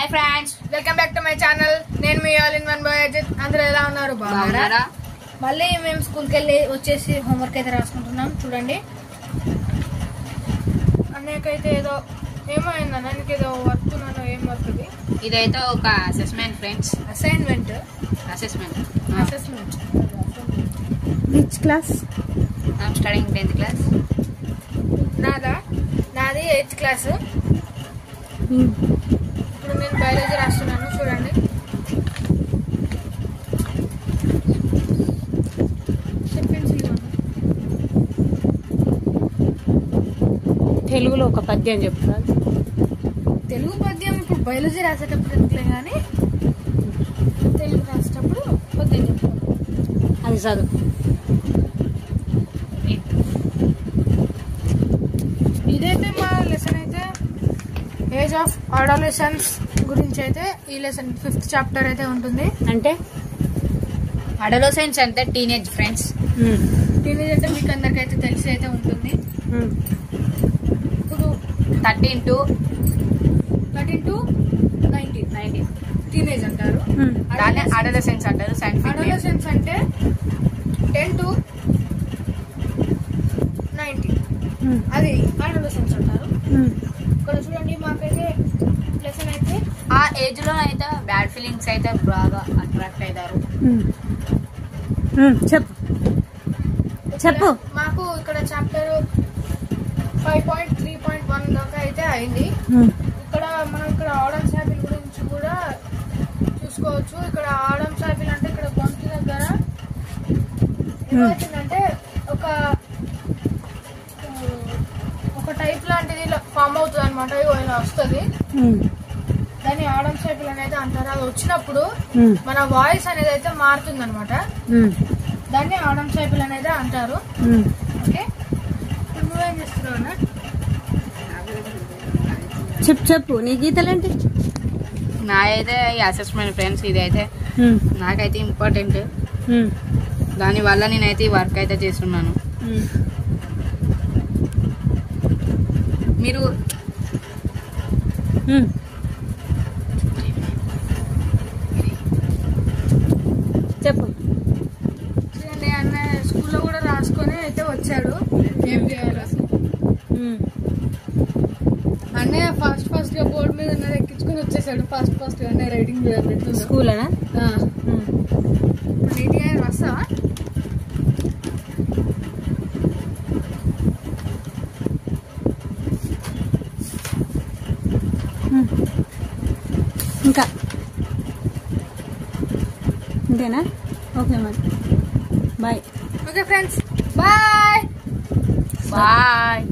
Hi friends, welcome back to my channel. నేను మీ all in one boy Ajith. అందరూ ఎలా ఉన్నారు? బాగున్నారా? మళ్ళీ మేము స్కూల్కి వెళ్ళి వచ్చేసి హోంవర్క్ అయితే రాసుకుంటున్నాం. చూడండి, అన్నయ్యకైతే ఏదో ఏమో అయిందన్న, నీకు ఏదో వర్క్ ఉన్నాను. ఏం వర్క్ ఇది? ఇదైతే ఒక assessment friends. Assignment. Assessment. Which class? I'm studying 10th class. నాది 8th క్లాస్. ఇప్పుడు నేను బయాలజీ రాస్తున్నాను. చూడండి, తెలుగులో ఒక పద్యం చెప్తారు. తెలుగు పద్యం ఇప్పుడు బయాలజీ రాసేటప్పుడు ఎందుకులే, కానీ తెలుగు రాసేటప్పుడు పద్యం చెప్తాను. అది చదువు. ఇదైతే మా లెసన్ అయితే ఏజ్ ఆఫ్ అడాలసెన్స్ గురించి అయితే ఈ లెసన్ 5th చాప్టర్ అయితే ఉంటుంది. అంటే అడోలసెన్స్ అంటే టీనేజ్ ఫ్రెండ్స్. టీనేజ్ అంటే మీకు అందరికి అయితే తెలిసి అయితే ఉంటుంది. ఇప్పుడు 13 to 19 టీనేజ్ అంటారు. దాన్ని అడోలసెన్స్ అంటారు. అడాలసెన్స్ అంటే 10 to 19 అది అడాలసెన్స్ అంటారు. ఇక్కడ చూడండి, మాకైతే లెసన్ అయితే ఆ ఏజ్ లో అయితే బ్యాడ్ ఫీలింగ్స్ అయితే బాగా అట్రాక్ట్ అవుతారు. చెప్పు. మాకు ఇక్కడ చాప్టర్ 5.3.1 దాకా అయితే అయింది. ఇక్కడ మనం ఇక్కడ ఆడమ్ శాపిల్ గురించి కూడా చూసుకోవచ్చు. ఇక్కడ ఆడమ్ శాపిల్ అంటే ఇక్కడ గొంతు దగ్గర ఏమవుతుందంటే ఒక టైప్ లాంటిది ఫామ్ అవుతుంది అనమాట. ఇలా వస్తుంది, దాన్ని ఆడమ్ శాపిల్ అనేది అంటారు. అది వచ్చినప్పుడు మన వాయిస్ అనేది అయితే మారుతుంది అనమాట. దాన్ని ఆడమ్ శాపిల్ అనేది అంటారు. ఓకే, ఇప్పుడు నువ్వేం చేస్తున్నావు? చెప్పు నీ గీతలేంటి? నా అయితే ఈ అసెస్మెంట్ ఫ్రెండ్స్ ఇదైతే నాకైతే ఇంపార్టెంట్. దాని వల్ల నేనైతే ఈ వర్క్ అయితే చేస్తున్నాను. మీరు చెప్పు. చూడండి, అన్న స్కూల్లో కూడా రాసుకొని అయితే వచ్చాడు. ఏం చేయాలి అన్నయ్య ఫాస్ట్ గా బోర్డు మీద ఉన్నది ఎక్కించుకొని వచ్చేసాడు. ఫాస్ట్ గా అన్నయ్య రైటింగ్ చేయాలి. స్కూల్ అనా? నీట్ గా రాస్తావా? ఇంకా ఇంతేనా? ఓకే మరి, bye. Okay friends, bye. Bye.